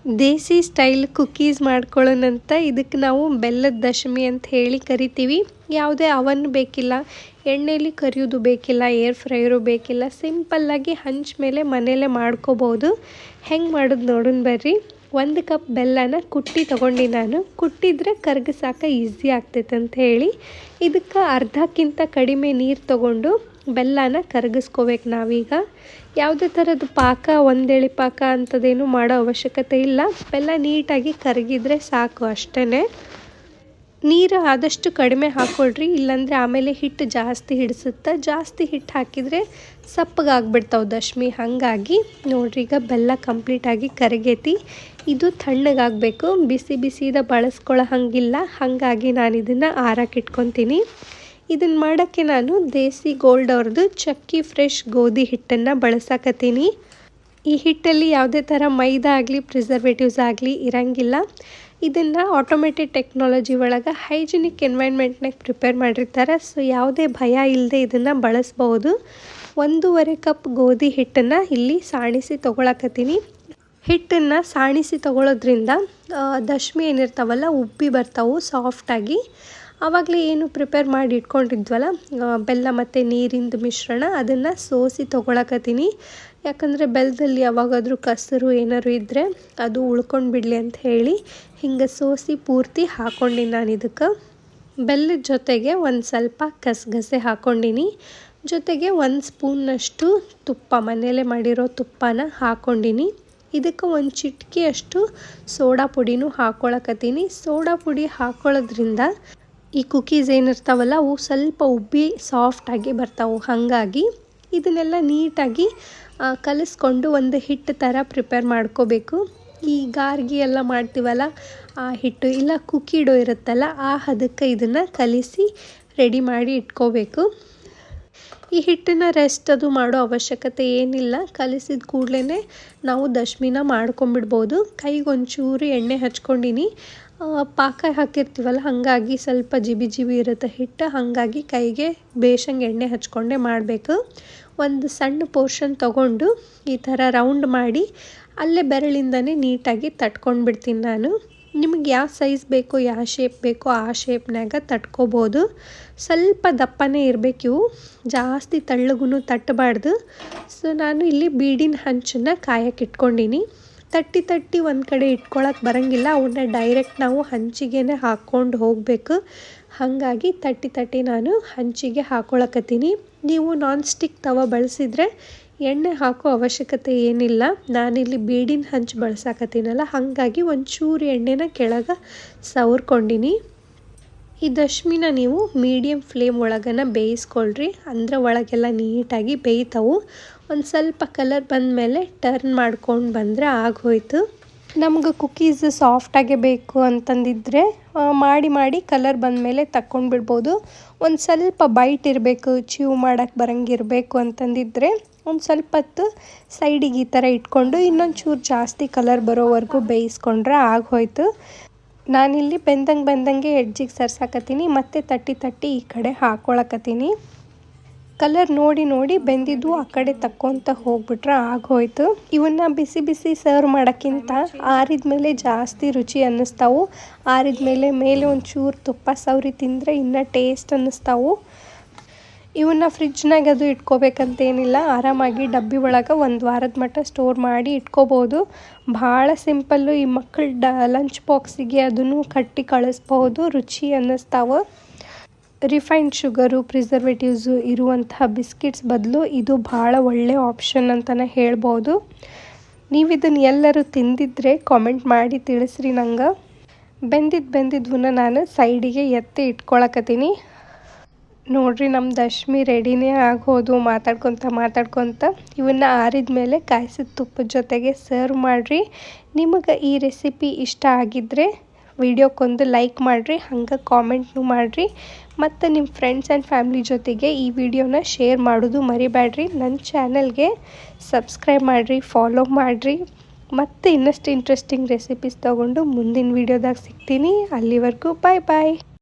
ದೇಸಿ style cookies ಮಾಡ್ಕೊಳ್ಳೋಣಂತ. ಇದಕ್ಕೆ ನಾವು ಬೆಲ್ಲದ ದಶಮಿ ಅಂತ ಹೇಳಿ ಕರಿತೀವಿ. ಯಾವುದೇ ಅವನ್ ಬೇಕಿಲ್ಲ, ಎಣ್ಣೆಯಲ್ಲಿ ಕರಿಯೋದು ಬೇಕಿಲ್ಲ, ಏರ್ ಫ್ರೈಯರು ಬೇಕಿಲ್ಲ. ಸಿಂಪಲ್ಲಾಗಿ ಹಂಚ್ ಮೇಲೆ ಮನೆಯಲ್ಲೇ ಮಾಡ್ಕೋಬೋದು. ಹೆಂಗೆ ಮಾಡೋದು ನೋಡೋಣ ಬರ್ರಿ. 1 ಕಪ್ ಬೆಲ್ಲನ ಕುಟ್ಟಿ ತೊಗೊಂಡು ನಾನು ಕುಟ್ಟಿದ್ರೆ ಕರ್ಗಿಸಾಕ ಈಸಿ ಆಗ್ತೈತೆ ಅಂತ ಹೇಳಿ ಇದಕ್ಕೆ ಅರ್ಧಕ್ಕಿಂತ ಕಡಿಮೆ ನೀರು ತೊಗೊಂಡು ಬೆಲ್ಲನ ಕರಗಿಸ್ಕೋಬೇಕು. ನಾವೀಗ ಯಾವುದೇ ಥರದ ಪಾಕ, ಒಂದೇಳಿ ಪಾಕ ಅಂಥದ್ದೇನು ಮಾಡೋ ಅವಶ್ಯಕತೆ ಇಲ್ಲ. ಬೆಲ್ಲ ನೀಟಾಗಿ ಕರಗಿದ್ರೆ ಸಾಕು ಅಷ್ಟೇ. ನೀರು ಆದಷ್ಟು ಕಡಿಮೆ ಹಾಕ್ಕೊಳ್ರಿ, ಇಲ್ಲಾಂದರೆ ಆಮೇಲೆ ಹಿಟ್ಟು ಜಾಸ್ತಿ ಹಿಡಿಸುತ್ತೆ. ಜಾಸ್ತಿ ಹಿಟ್ಟು ಹಾಕಿದರೆ ಸಪ್ಪಗಾಗ್ಬಿಡ್ತಾವೆ ದಶಮಿ. ಹಾಗಾಗಿ ನೋಡ್ರಿ, ಈಗ ಬೆಲ್ಲ ಕಂಪ್ಲೀಟಾಗಿ ಕರಗೈತಿ. ಇದು ತಣ್ಣಗಾಗಬೇಕು, ಬಿಸಿ ಬಿಸಿದ ಬಳಸ್ಕೊಳ್ಳೋ ಹಂಗಿಲ್ಲ. ಹಾಗಾಗಿ ನಾನು ಇದನ್ನು ಆರಕ್ಕೆ ಇಟ್ಕೊತೀನಿ. ಇದನ್ನು ಮಾಡೋಕ್ಕೆ ನಾನು ದೇಸಿ ಗೋಲ್ಡ್ ಅವ್ರದ್ದು ಚಕ್ಕಿ ಫ್ರೆಶ್ ಗೋಧಿ ಹಿಟ್ಟನ್ನು ಬಳಸಕತ್ತೀನಿ. ಈ ಹಿಟ್ಟಲ್ಲಿ ಯಾವುದೇ ಥರ ಮೈದಾ ಆಗಲಿ ಪ್ರಿಸರ್ವೇಟಿವ್ಸ್ ಆಗಲಿ ಇರೋಂಗಿಲ್ಲ. ಇದನ್ನು ಆಟೋಮೇಟೆಡ್ ಟೆಕ್ನಾಲಜಿ ಒಳಗೆ ಹೈಜಿನಿಕ್ ಎನ್ವೈರ್ನ್ಮೆಂಟ್ನಾಗ ಪ್ರಿಪೇರ್ ಮಾಡಿರ್ತಾರೆ. ಸೊ ಯಾವುದೇ ಭಯ ಇಲ್ಲದೆ ಇದನ್ನು ಬಳಸ್ಬೋದು. 1.5 ಕಪ್ ಗೋಧಿ ಹಿಟ್ಟನ್ನು ಇಲ್ಲಿ ಸಾಣಿಸಿ ತೊಗೊಳಕತ್ತೀನಿ. ಹಿಟ್ಟನ್ನು ಸಾಣಿಸಿ ತೊಗೊಳೋದ್ರಿಂದ ದಶಮಿ ಏನಿರ್ತಾವಲ್ಲ ಉಬ್ಬಿ ಬರ್ತಾವೆ ಸಾಫ್ಟಾಗಿ. ಆವಾಗಲೇ ಏನು ಪ್ರಿಪೇರ್ ಮಾಡಿ ಇಟ್ಕೊಂಡಿದ್ವಲ್ಲ ಬೆಲ್ಲ ಮತ್ತು ನೀರಿಂದು ಮಿಶ್ರಣ, ಅದನ್ನು ಸೋಸಿ ತೊಗೊಳಕತ್ತೀನಿ. ಯಾಕಂದರೆ ಬೆಲ್ಲದಲ್ಲಿ ಯಾವಾಗಾದರೂ ಕಸರು ಏನಾದ್ರು ಇದ್ದರೆ ಅದು ಉಳ್ಕೊಂಡು ಬಿಡಲಿ ಅಂತ ಹೇಳಿ ಹಿಂಗೆ ಸೋಸಿ ಪೂರ್ತಿ ಹಾಕ್ಕೊಂಡಿನಿ ನಾನು ಇದಕ್ಕೆ. ಬೆಲ್ಲದ ಜೊತೆಗೆ ಒಂದು ಸ್ವಲ್ಪ ಗಸಗಸೆ ಹಾಕ್ಕೊಂಡಿನಿ. ಜೊತೆಗೆ 1 ಸ್ಪೂನ್ನಷ್ಟು ತುಪ್ಪ, ಮನೆಯಲ್ಲೇ ಮಾಡಿರೋ ತುಪ್ಪನ ಹಾಕ್ಕೊಂಡಿನಿ. ಇದಕ್ಕೆ 1 ಚಿಟಿಕೆಯಷ್ಟು ಸೋಡಾ ಪುಡಿನೂ ಹಾಕ್ಕೊಳಕತ್ತೀನಿ. ಸೋಡಾ ಪುಡಿ ಹಾಕ್ಕೊಳ್ಳೋದ್ರಿಂದ ಈ ಕುಕ್ಕೀಸ್ ಏನಿರ್ತಾವಲ್ಲ ಅವು ಸ್ವಲ್ಪ ಉಬ್ಬಿ ಸಾಫ್ಟಾಗಿ ಬರ್ತಾವೆ. ಹಾಗಾಗಿ ಇದನ್ನೆಲ್ಲ ನೀಟಾಗಿ ಕಲಿಸ್ಕೊಂಡು ಒಂದು ಹಿಟ್ಟು ಥರ ಪ್ರಿಪೇರ್ ಮಾಡ್ಕೋಬೇಕು. ಈ ಗಾರ್ಗಿ ಎಲ್ಲ ಮಾಡ್ತೀವಲ್ಲ ಆ ಹಿಟ್ಟು ಇಲ್ಲ ಕುಕ್ಕಿ ಡೋ ಇರುತ್ತಲ್ಲ ಆ ಹದಕ್ಕೆ ಇದನ್ನು ಕಲಿಸಿ ರೆಡಿ ಮಾಡಿ ಇಟ್ಕೋಬೇಕು. ಈ ಹಿಟ್ಟನ್ನು ರೆಸ್ಟ್ ಅದು ಮಾಡೋ ಅವಶ್ಯಕತೆ ಏನಿಲ್ಲ. ಕಲಿಸಿದ ಕೂಡಲೇ ನಾವು ದಶಮಿನ ಮಾಡ್ಕೊಂಬಿಡ್ಬೋದು. ಕೈಗೊಂಚೂರು ಎಣ್ಣೆ ಹಚ್ಕೊಂಡಿನಿ. ಪಾಕ ಹಾಕಿರ್ತೀವಲ್ಲ ಹಾಗಾಗಿ ಸ್ವಲ್ಪ ಜಿಬಿ ಜಿಬಿ ಇರುತ್ತೆ ಹಿಟ್ಟು. ಹಾಗಾಗಿ ಕೈಗೆ ಬೇಷಂಗೆ ಎಣ್ಣೆ ಹಚ್ಕೊಂಡೇ ಮಾಡಬೇಕು. ಒಂದು ಸಣ್ಣ ಪೋರ್ಷನ್ ತೊಗೊಂಡು ಈ ಥರ ರೌಂಡ್ ಮಾಡಿ ಅಲ್ಲೇ ಬೆರಳಿಂದನೇ ನೀಟಾಗಿ ತಟ್ಕೊಂಡು ಬಿಡ್ತೀನಿ ನಾನು. ನಿಮಗೆ ಯಾವ ಸೈಜ್ ಬೇಕೋ, ಯಾವ ಶೇಪ್ ಬೇಕೋ ಆ ಶೇಪ್ನಾಗ ತಟ್ಕೋಬೋದು. ಸ್ವಲ್ಪ ದಪ್ಪನೇ ಇರಬೇಕು ಇವು, ಜಾಸ್ತಿ ತಳ್ಳಗೂ ತಟ್ಟಬಾರ್ದು. ಸೊ ನಾನು ಇಲ್ಲಿ ಬೀಡಿನ ಹಂಚನ್ನು ಕಾಯಕ್ಕೆ ಇಟ್ಕೊಂಡಿನಿ. ತಟ್ಟಿ ಒಂದು ಕಡೆ ಇಟ್ಕೊಳಕ್ಕೆ ಬರೋಂಗಿಲ್ಲ, ಅವನ್ನ ಡೈರೆಕ್ಟ್ ನಾವು ಹಂಚಿಗೆ ಹಾಕ್ಕೊಂಡು ಹೋಗಬೇಕು. ಹಾಗಾಗಿ ತಟ್ಟಿ ನಾನು ಹಂಚಿಗೆ ಹಾಕ್ಕೊಳಕತ್ತೀನಿ. ನೀವು ನಾನ್ ಸ್ಟಿಕ್ ತವ ಬಳಸಿದರೆ ಎಣ್ಣೆ ಹಾಕೋ ಅವಶ್ಯಕತೆ ಏನಿಲ್ಲ. ನಾನಿಲ್ಲಿ ಬೀಡಿನ ಹಂಚು ಬಳಸಾಕತ್ತೀನಲ್ಲ ಹಾಗಾಗಿ ಒಂಚೂರು ಎಣ್ಣೆನ ಕೆಳಗೆ ಸವರ್ಕೊಂಡಿನಿ. ಈ ದಶಮಿನ ನೀವು ಮೀಡಿಯಮ್ ಫ್ಲೇಮ್ ಒಳಗನ ಬೇಯಿಸ್ಕೊಳ್ರಿ, ಅಂದರೆ ಒಳಗೆಲ್ಲ ನೀಟಾಗಿ ಬೇಯ್ತಾವು. ಒಂದು ಸ್ವಲ್ಪ ಕಲರ್ ಬಂದಮೇಲೆ ಟರ್ನ್ ಮಾಡ್ಕೊಂಡು ಬಂದರೆ ಆಗೋಯ್ತು. ನಮ್ಗೆ ಕುಕ್ಕೀಸ್ ಸಾಫ್ಟಾಗೆ ಬೇಕು ಅಂತಂದಿದ್ರೆ ಮಾಡಿ ಕಲರ್ ಬಂದಮೇಲೆ ತಕ್ಕೊಂಡು ಬಿಡ್ಬೋದು. ಒಂದು ಸ್ವಲ್ಪ ಬೈಟ್ ಇರಬೇಕು, ಚೀವ್ ಮಾಡೋಕ್ಕೆ ಬರೋಂಗಿರಬೇಕು ಅಂತಂದಿದ್ರೆ ಒಂದು ಸ್ವಲ್ಪ ಹೊತ್ತು ಸೈಡಿಗೆ ಈ ಥರ ಇಟ್ಕೊಂಡು ಇನ್ನೊಂದು ಚೂರು ಜಾಸ್ತಿ ಕಲರ್ ಬರೋವರೆಗೂ ಬೇಯಿಸ್ಕೊಂಡ್ರೆ ಆಗೋಯ್ತು. ನಾನಿಲ್ಲಿ ಬೆಂದಂಗೆ ಎಡ್ಜಿಗೆ ಸರ್ಸಾಕತ್ತೀನಿ, ಮತ್ತು ತಟ್ಟಿ ಈ ಕಡೆ ಹಾಕ್ಕೊಳಕತ್ತೀನಿ. ಕಲರ್ ನೋಡಿ ಬೆಂದಿದ್ದು ಆ ಕಡೆ ತಕ್ಕೊಂತ ಹೋಗ್ಬಿಟ್ರೆ ಆಗೋಯ್ತು. ಇವನ್ನ ಬಿಸಿ ಸರ್ವ್ ಮಾಡೋಕ್ಕಿಂತ ಆರಿದ ಮೇಲೆ ಜಾಸ್ತಿ ರುಚಿ ಅನ್ನಿಸ್ತಾವು. ಆರಿದ ಮೇಲೆ ಒಂಚೂರು ತುಪ್ಪ ಸವರಿ ತಿಂದರೆ ಇನ್ನೂ ಟೇಸ್ಟ್ ಅನ್ನಿಸ್ತಾವು. ಇವನ್ನ ಫ್ರಿಜ್ನಾಗ ಅದು ಇಟ್ಕೋಬೇಕಂತೇನಿಲ್ಲ, ಆರಾಮಾಗಿ ಡಬ್ಬಿ ಒಳಗೆ 1 ವಾರದ ಮಟ್ಟ ಸ್ಟೋರ್ ಮಾಡಿ ಇಟ್ಕೋಬೋದು. ಭಾಳ ಸಿಂಪಲ್ಲು. ಈ ಮಕ್ಕಳ ಲಂಚ್ ಬಾಕ್ಸಿಗೆ ಅದನ್ನು ಕಟ್ಟಿ ಕಳಿಸ್ಬೋದು, ರುಚಿ ಅನ್ನಿಸ್ತಾವೆ. ರಿಫೈನ್ಡ್ ಶುಗರು, ಪ್ರಿಸರ್ವೇಟಿವ್ಸು ಇರುವಂತಹ ಬಿಸ್ಕಿಟ್ಸ್ ಬದಲು ಇದು ಭಾಳ ಒಳ್ಳೆಯ ಆಪ್ಷನ್ ಅಂತಲೇ ಹೇಳ್ಬೋದು. ನೀವು ಇದನ್ನು ಎಲ್ಲರೂ ತಿಂದಿದ್ರೆ ಕಾಮೆಂಟ್ ಮಾಡಿ ತಿಳಿಸ್ರಿ ನಂಗೆ. ಬೆಂದಿದ್ದವನ್ನ ನಾನು ಸೈಡಿಗೆ ಎತ್ತಿ ಇಟ್ಕೊಳಕತ್ತೀನಿ. ನೋಡ್ರಿ, ನಮ್ಮ ದಶಮಿ ರೆಡಿನೇ ಆಗೋದು. ಮಾತಾಡ್ಕೊತ ಇವನ್ನ ಆರಿದ ಮೇಲೆ ಕಾಯಿಸಿದ ತುಪ್ಪದ ಜೊತೆಗೆ ಸರ್ವ್ ಮಾಡಿರಿ. ನಿಮಗೆ ಈ ರೆಸಿಪಿ ಇಷ್ಟ ಆಗಿದ್ದರೆ ವಿಡಿಯೋಕ್ಕೊಂದು ಲೈಕ್ ಮಾಡಿರಿ, ಹಂಗೆ ಕಾಮೆಂಟ್ನು ಮಾಡಿರಿ. ಮತ್ತು ನಿಮ್ಮ ಫ್ರೆಂಡ್ಸ್ ಆ್ಯಂಡ್ ಫ್ಯಾಮ್ಲಿ ಜೊತೆಗೆ ಈ ವಿಡಿಯೋನ ಶೇರ್ ಮಾಡೋದು ಮರಿಬೇಡ್ರಿ. ನನ್ನ ಚಾನಲ್ಗೆ ಸಬ್ಸ್ಕ್ರೈಬ್ ಮಾಡಿರಿ, ಫಾಲೋ ಮಾಡಿರಿ. ಮತ್ತು ಇನ್ನಷ್ಟು ಇಂಟ್ರೆಸ್ಟಿಂಗ್ ರೆಸಿಪೀಸ್ ತೊಗೊಂಡು ಮುಂದಿನ ವಿಡಿಯೋದಾಗ ಸಿಗ್ತೀನಿ. ಅಲ್ಲಿವರೆಗೂ ಬಾಯ್.